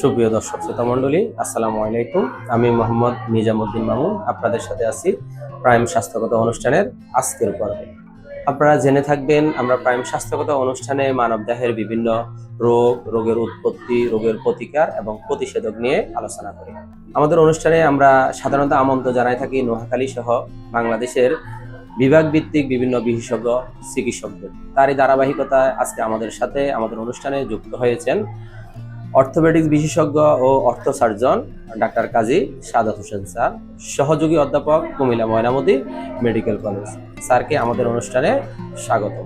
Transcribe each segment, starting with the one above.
সুপ্রিয় দর্শক শ্রোতা মণ্ডলী, আসসালামু আলাইকুম। আমি মোহাম্মদ নিজামুদ্দিন মামুন আপনাদের সাথে আছি প্রাইম স্বাস্থ্যগত অনুষ্ঠানের আজকের পর্বে। আপনারা জেনে থাকবেন, আমরা প্রাইম স্বাস্থ্যগত অনুষ্ঠানে মানবদেহের বিভিন্ন রোগ, রোগের উৎপত্তি, রোগের প্রতিকার এবং প্রতিষেধক নিয়ে আলোচনা করি। আমাদের অনুষ্ঠানে আমরা সাধারণত আমন্ত্রণ জানাই থাকি নোয়াখালী সহ বাংলাদেশের বিভাগ ভিত্তিক বিভিন্ন বিশেষজ্ঞ চিকিৎসকদের। তারই ধারাবাহিকতায় আজকে আমাদের সাথে আমাদের অনুষ্ঠানে যুক্ত হয়েছেন অর্থোপেডিক্স বিশেষজ্ঞ ও অর্থ সার্জন ডাক্তার কাজী সাদাত হোসেন স্যার, সহযোগী অধ্যাপক কুমিল্লা ময়নামতি মেডিকেল কলেজ। স্যারকে আমাদের অনুষ্ঠানে স্বাগত।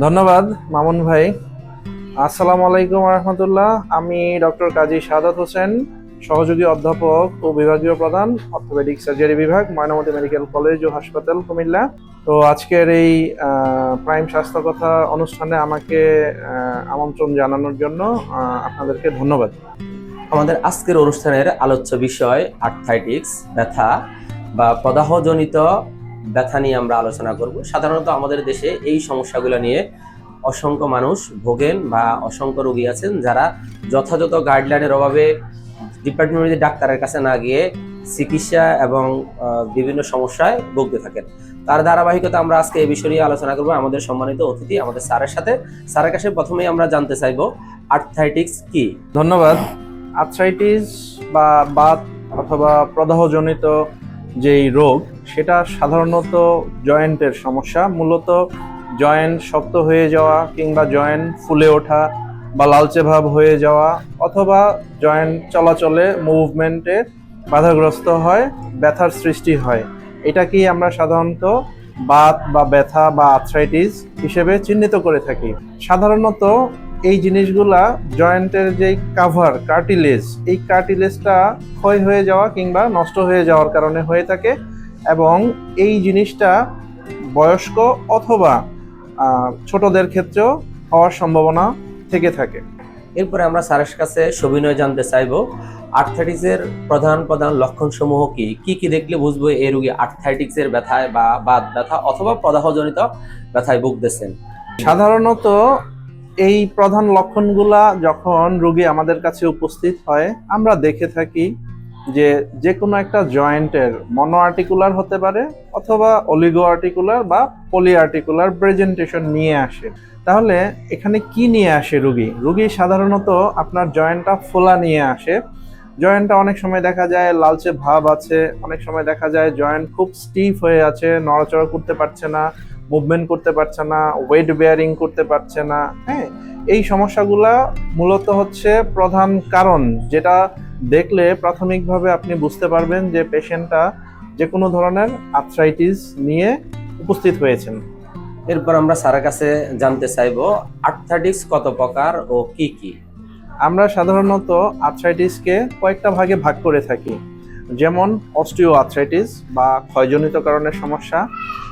ধন্যবাদ মামুন ভাই। আসসালামু আলাইকুম রহমতুল্লাহ। আমি ডক্টর কাজী সাদাত হোসেন, সহযোগী অধ্যাপক ও বিভাগীয় প্রধান, অর্থোপেডিক সার্জারি বিভাগ, ময়নামতি মেডিকেল কলেজ ও হাসপাতাল, কুমিল্লা। তো আজকের এই প্রাইম স্বাস্থ্য কথা অনুষ্ঠানে আমাকে আমন্ত্রণ জানানোর জন্য আপনাদেরকে ধন্যবাদ। আমাদের আজকের অনুষ্ঠানের আলোচ্য বিষয় আর্থ্রাইটিস, ব্যথা বা প্রদাহজনিত ব্যথা নিয়ে আমরা আলোচনা করব। সাধারণত আমাদের দেশে এই সমস্যাগুলো নিয়ে অসংখ্য মানুষ ভোগেন বা অসংখ্য রোগী আছেন যারা যথাযথ গাইডলাইনের অভাবে ডিপার্টমেন্টের ডাক্তারের কাছে না গিয়ে চিকিৎসা এবং বিভিন্ন সমস্যায় ভুগতে থাকেন। তার ধারাবাহিকতা আমরা আজকে এই বিষয় নিয়ে আলোচনা করবো আমাদের সম্মানিত অতিথি আমাদের স্যারের সাথে। স্যারের কাছে প্রথমেই আমরা জানতে চাইবো আর্থ্রাইটিস কি? ধন্যবাদ। আর্থ্রাইটিস বা বাত অথবা প্রদাহজনিত যেই রোগ, সেটা সাধারণত জয়েন্টের সমস্যা। মূলত জয়েন্ট শক্ত হয়ে যাওয়া কিংবা জয়েন্ট ফুলে ওঠা বা লালচে ভাব হয়ে যাওয়া অথবা জয়েন্ট চলাচলে মুভমেন্টে বাধাগ্রস্ত হয়, ব্যথার সৃষ্টি হয়। এটাকেই আমরা সাধারণত বাত বা ব্যথা বা আর্থ্রাইটিস হিসেবে চিহ্নিত করে থাকি। সাধারণত এই জিনিসগুলা জয়েন্টের যে কাভার কার্টিলেজ, এই কার্টিলেজটা ক্ষয় হয়ে যাওয়া কিংবা নষ্ট হয়ে যাওয়ার কারণে হয়ে থাকে এবং এই জিনিসটা বয়স্ক অথবা ছোটদের ক্ষেত্রেও হওয়ার সম্ভাবনা থেকে থাকে। এরপরে আমরা স্যারের কাছে সবিনয় জানতে চাইবো আর্থ্রাইটিসের প্রধান প্রধান লক্ষণসমূহ কি কি দেখলে বুঝবো এই রোগী আর্থ্রাইটিসের ব্যথায় বা বাত ব্যথা অথবা প্রদাহজনিত ব্যথায় ভুগতেছেন। সাধারণত এই প্রধান লক্ষণগুলা যখন রোগী আমাদের কাছে উপস্থিত হয়, আমরা দেখে থাকি যে কোনো একটা জয়েন্টের মনো আর্টিকুলার হতে পারে অথবা অলিগো আর্টিকুলার বা পলি আর্টিকুলার প্রেজেন্টেশন নিয়ে আসে। তাহলে এখানে কি নিয়ে আসে রোগী সাধারণত আপনার জয়েন্টটা ফোলা নিয়ে আসে। জয়েন্টটা অনেক সময় দেখা যায় লালচে ভাব আছে, অনেক সময় দেখা যায় জয়েন্ট খুব স্টিফ হয়ে আছে, নড়াচড়া করতে পারছে না, মুভমেন্ট করতে পারছে না, ওয়েট বেয়ারিং করতে পারছে না। হ্যাঁ, এই সমস্যাগুলা মূলত হচ্ছে প্রধান কারণ, যেটা দেখলে প্রাথমিকভাবে আপনি বুঝতে পারবেন যে পেশেন্টটা যে কোনো ধরনের আর্থ্রাইটিস নিয়ে উপস্থিত হয়েছেন। এরপর আমরা স্যারের কাছে জানতে চাইবো আর্থ্রাইটিস কত প্রকার ও কি কি? আমরা সাধারণত আর্থ্রাইটিসকে কয়েকটা ভাগে ভাগ করে থাকি, যেমন অস্টিও আর্থ্রাইটিস বা ক্ষয়জনিত কারণের সমস্যা,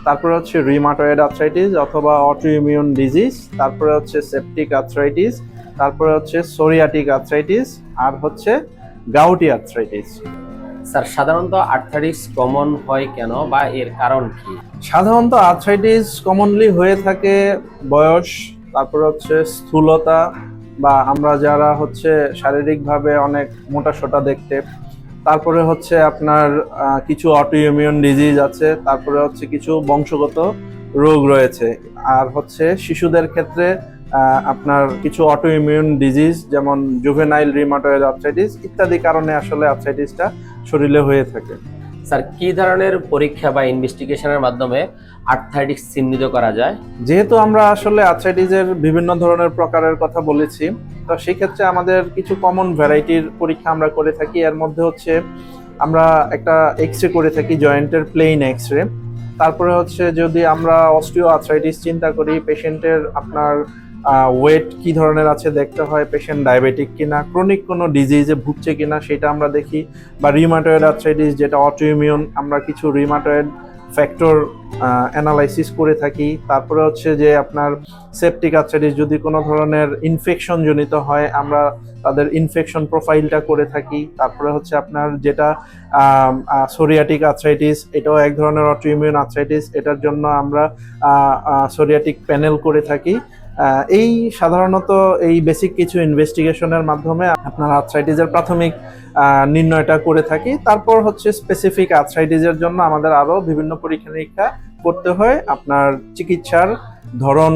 তারপরে হচ্ছে রিউমাটয়েড আর্থ্রাইটিস অথবা অটোইমিউন ডিজিজ, তারপরে হচ্ছে সেপটিক আর্থ্রাইটিস, তারপরে হচ্ছে সোরিয়াটিক আর্থ্রাইটিস, আর হচ্ছে গাউটি আর্থ্রাইটিস। স্যার, সাধারণত আর্থ্রাইটিস কমন হয় কেন বা এর কারণ কি? সাধারণত আর্থ্রাইটিস কমনলি হয়ে থাকে বয়স, তারপরে হচ্ছে স্থূলতা বা আমরা যারা হচ্ছে শারীরিকভাবে অনেক মোটা সোটা দেখতে, তারপরে হচ্ছে আপনার কিছু অটোইমিউন ডিজিজ আছে, তারপরে হচ্ছে কিছু বংশগত রোগ রয়েছে, আর হচ্ছে শিশুদের ক্ষেত্রে আপনার কিছু অটোইমিউন ডিজিজ যেমন জুভেনাইল রিউমাটয়েড আর্থ্রাইটিস ইত্যাদি কারণে আসলে আর্থ্রাইটিসটা শরীরে হয়ে থাকে। স্যার, কি ধরনের পরীক্ষা বা ইনভেস্টিগেশনের মাধ্যমে আর্থ্রাইটিস চিহ্নিত করা যায়? যেহেতু আমরা আসলে আর্থ্রাইটিসের বিভিন্ন ধরনের প্রকারের কথা বলেছি, তো সেই ক্ষেত্রে আমাদের কিছু কমন ভ্যারাইটির পরীক্ষা আমরা করে থাকি। এর মধ্যে হচ্ছে আমরা একটা এক্স রে করে থাকি, জয়েন্টের প্লেন এক্স রে। তারপরে হচ্ছে যদি আমরা অস্টিও আর্থ্রাইটিস চিন্তা করি, পেশেন্টের আপনার ওয়েট কি ধরনের আছে দেখতে হয়, পেশেন্ট ডায়াবেটিক কিনা, ক্রনিক কোনো ডিজিজে ভুগছে কিনা সেটা আমরা দেখি, বা রিউমাটয়েড আর্থ্রাইটিস যেটা অটোইমিউন, আমরা কিছু রিউমাটয়েড ফ্যাক্টর অ্যানালাইসিস করে থাকি। তারপরে হচ্ছে যে আপনার সেপটিক আর্থ্রাইটিস যদি কোনো ধরনের ইনফেকশন জনিত হয়, আমরা তাদের ইনফেকশন প্রোফাইলটা করে থাকি। তারপরে হচ্ছে আপনার যেটা সোরিয়াটিক আর্থ্রাইটিস, এটাও এক ধরনের অটোইমিউন আর্থ্রাইটিস, এটার জন্য আমরা সোরিয়াটিক প্যানেল করে থাকি। এই সাধারণত এই বেসিক কিছু ইনভেস্টিগেশনের মাধ্যমে আপনার আর্থ্রাইটিসের প্রাথমিক নির্ণয়টা করে থাকি। তারপর হচ্ছে স্পেসিফিক আর্থ্রাইটিসের জন্য আমাদের আরো বিভিন্ন পরীক্ষা নিরীক্ষা করতে হয় আপনার চিকিৎসার ধরন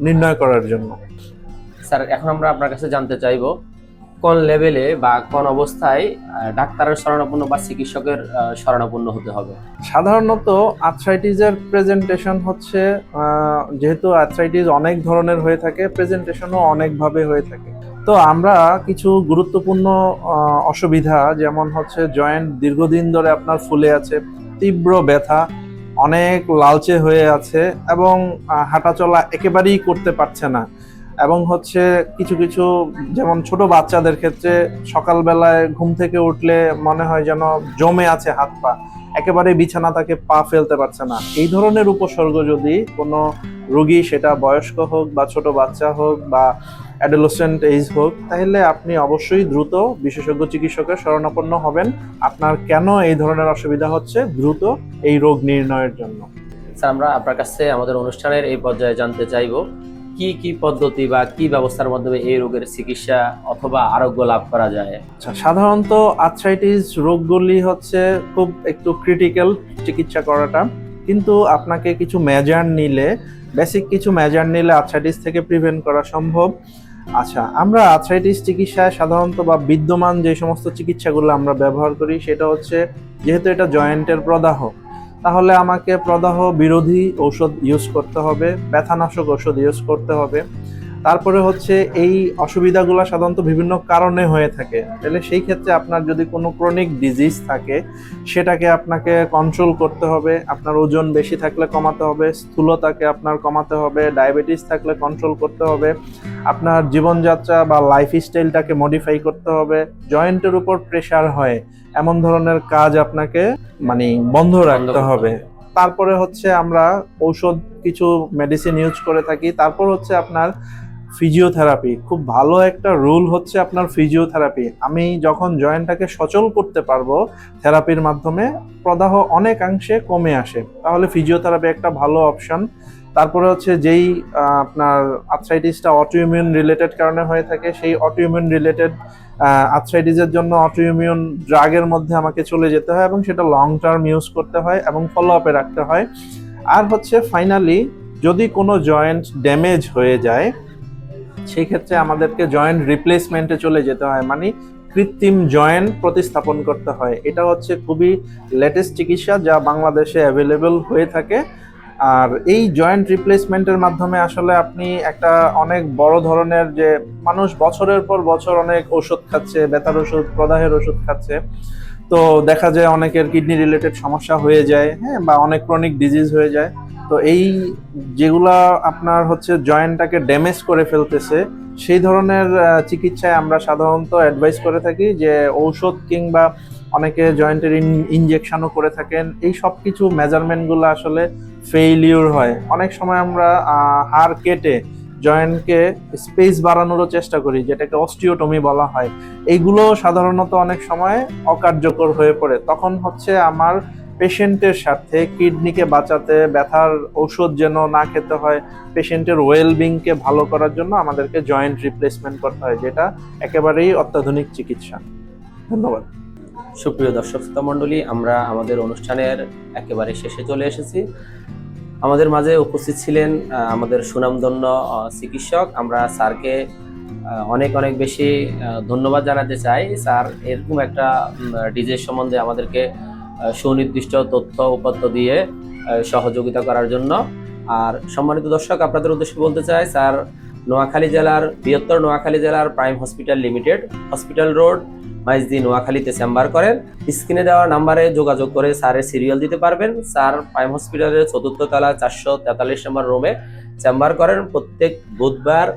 নির্ণয় করার জন্য। স্যার, এখন আমরা আপনার কাছে জানতে চাইবো কোন লেভেলে বা কোন অবস্থায় ডাক্তারের শরণাপন্ন বা চিকিৎসকের শরণাপন্ন হতে হবে? সাধারণত আর্থ্রাইটিসের প্রেজেন্টেশন হচ্ছে যেহেতু আর্থ্রাইটিস অনেক ধরনের হয়ে থাকে, প্রেজেন্টেশনও অনেকভাবে হয়ে থাকে। তো আমরা কিছু গুরুত্বপূর্ণ অসুবিধা, যেমন হচ্ছে জয়েন্ট দীর্ঘদিন ধরে আপনার ফুলে আছে, তীব্র ব্যথা, অনেক লালচে হয়ে আছে এবং হাঁটাচলা একেবারেই করতে পারছে না, এবং হচ্ছে কিছু কিছু যেমন ছোট বাচ্চাদের ক্ষেত্রে সকালবেলায় ঘুম থেকে উঠলে মনে হয় যেন জমে আছে হাত পা, একেবারে বিছানা তাকে পা ফেলতে পারছে না। এই ধরনের উপসর্গ যদি কোনো রোগী, সেটা বয়স্ক হোক বা ছোট বাচ্চা হোক বা অ্যাডোলেসেন্ট এজ হোক, তাহলে আপনি অবশ্যই দ্রুত বিশেষজ্ঞ চিকিৎসকের শরণাপন্ন হবেন আপনার কেন এই ধরনের অসুবিধা হচ্ছে, দ্রুত এই রোগ নির্ণয়ের জন্য। স্যার, আমরা আপনার কাছে আমাদের অনুষ্ঠানের এই পর্যায়ে জানতে চাইবো কি কি পদ্ধতি বা কি ব্যবস্থার মাধ্যমে এই রোগের চিকিৎসা অথবা আরোগ্য লাভ করা যায়? আচ্ছা, সাধারণত আর্থ্রাইটিস রোগগুলি হচ্ছে খুব একটু ক্রিটিক্যাল চিকিৎসা করাটা, কিন্তু আপনাকে কিছু মেজার নিলে, বেসিক কিছু মেজার নিলে আর্থ্রাইটিস থেকে প্রিভেন্ট করা সম্ভব। আচ্ছা, আমরা আর্থ্রাইটিস চিকিৎসায় সাধারণত বা বিদ্যমান যে সমস্ত চিকিৎসাগুলো আমরা ব্যবহার করি, সেটা হচ্ছে যেহেতু এটা জয়েন্টের প্রদাহ, তাহলে আমাকে প্রদাহ বিরোধী ঔষধ ইউজ করতে হবে, ব্যথানাশক ওষুধ ইউজ করতে হবে। তারপরে হচ্ছে এই অসুবিধাগুলো সাধারণত বিভিন্ন কারণে হয়ে থাকে, তাহলে সেই ক্ষেত্রে আপনার যদি কোনো ক্রনিক ডিজিজ থাকে সেটাকে আপনাকে কন্ট্রোল করতে হবে। আপনার ওজন বেশি থাকলে কমাতে হবে, স্থূলতাকে আপনার কমাতে হবে, ডায়াবেটিস থাকলে কন্ট্রোল করতে হবে, আপনার জীবনযাত্রা বা লাইফস্টাইলটাকে মডিফাই করতে হবে। জয়েন্টের উপর প্রেশার হয় এমন ধরনের কাজ আপনাকে বন্ধ রাখতে হবে। তারপরে হচ্ছে আমরা ঔষধ কিছু মেডিসিন ইউজ করে থাকি। তারপর হচ্ছে আপনার ফিজিওথেরাপি, খুব ভালো একটা রুল হচ্ছে আপনার ফিজিওথেরাপি। আমি যখন জয়েন্টটাকে সচল করতে পারবো থেরাপির মাধ্যমে, প্রদাহ অনেকাংশে কমে আসে, তাহলে ফিজিওথেরাপি একটা ভালো অপশন। তারপরে হচ্ছে যেই আপনার আর্থ্রাইটিসটা অটোইমিউন রিলেটেড কারণে হয়ে থাকে, সেই অটোইমিউন রিলেটেড আর্থ্রাইটিসের জন্য অটোইমিউন ড্রাগের মধ্যে আমাকে চলে যেতে হয় এবং সেটা লং টার্ম ইউজ করতে হয় এবং ফলো আপে রাখতে হয়। আর হচ্ছে ফাইনালি যদি কোনো জয়েন্ট ড্যামেজ হয়ে যায়, সেই ক্ষেত্রে আমাদেরকে জয়েন্ট রিপ্লেসমেন্টে চলে যেতে হয়, কৃত্রিম জয়েন্ট প্রতিস্থাপন করতে হয়। এটা হচ্ছে খুবই লেটেস্ট চিকিৎসা যা বাংলাদেশে অ্যাভেলেবল হয়ে থাকে। আর এই জয়েন্ট রিপ্লেসমেন্টের মাধ্যমে আসলে আপনি একটা অনেক বড় ধরনের, যে মানুষ বছরের পর বছর অনেক ওষুধ খাচ্ছে, ব্যথার ওষুধ, প্রদাহের ওষুধ খাচ্ছে, তো দেখা যায় অনেকের কিডনি রিলেটেড সমস্যা হয়ে যায়, হ্যাঁ, বা অনেক ক্রনিক ডিজিজ হয়ে যায়। তো এই যেগুলা আপনার হচ্ছে জয়েন্টটাকে ড্যামেজ করে ফেলতেছে, সেই ধরনের চিকিৎসায় আমরা সাধারণত অ্যাডভাইস করে থাকি যে ঔষধ কিংবা অনেকে জয়েন্টের ইনজেকশনও করে থাকেন। এই সব কিছু মেজারমেন্টগুলো আসলে ফেইলিউর হয়। অনেক সময় আমরা হাড় কেটে জয়েন্টকে স্পেস বাড়ানোরও চেষ্টা করি, যেটাকে অস্টিওটমি বলা হয়। এইগুলো সাধারণত অনেক সময় অকার্যকর হয়ে পড়ে। তখন হচ্ছে আমার পেশেন্টের সাথে কিডনিকে বাঁচাতে, ব্যথার ঔষধ যেন না খেতে হয়, পেশেন্টের ওয়েলবিংকে ভালো করার জন্য আমাদেরকে জয়েন্ট রিপ্লেসমেন্ট করতে হয়, যেটা একেবারেই অত্যাধুনিক চিকিৎসা। ধন্যবাদ। সুপ্রিয় দর্শক মণ্ডলী, আমরা আমাদের অনুষ্ঠানের একেবারে শেষে চলে এসেছি। আমাদের মাঝে উপস্থিত ছিলেন আমাদের সুনামধন্য চিকিৎসক। আমরা স্যারকে অনেক অনেক বেশি ধন্যবাদ জানাতে চাই। স্যার এরকম একটা ডিজিজ সম্বন্ধে আমাদেরকে সুনির্দিষ্ট তথ্য উপাত্ত দিয়ে সহযোগিতা করার জন্য। আর সম্মানিত দর্শক, আপনাদের উদ্দেশ্যে বলতে চাই, স্যার নোয়াখালী জেলার, বৃহত্তর নোয়াখালী জেলার prime hospital limited, hospital road, Maijdee, নোয়াখালীতে চেম্বার করেন। স্ক্রিনে দেওয়া নাম্বারে যোগাযোগ করে স্যারের সিরিয়াল দিতে পারবেন। স্যার প্রাইম হসপিটালের ৪র্থ তলা ৪৪৩ নম্বর রুমে চেম্বার করেন প্রত্যেক বুধবার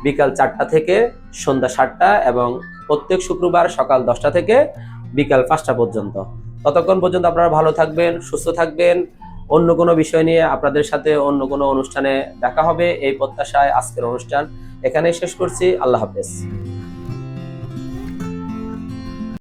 বিকাল ৪টা থেকে সন্ধ্যা ৭টা এবং প্রত্যেক শুক্রবার সকাল 10টা থেকে বিকাল 5টা পর্যন্ত। ততক্ষণ পর্যন্ত আপনারা ভালো থাকবেন, সুস্থ থাকবেন। অন্য কোনো বিষয় নিয়ে আপনাদের সাথে অন্য কোনো অনুষ্ঠানে দেখা হবে এই প্রত্যাশায় আজকের অনুষ্ঠান এখানেই শেষ করছি। আল্লাহ হাফেজ।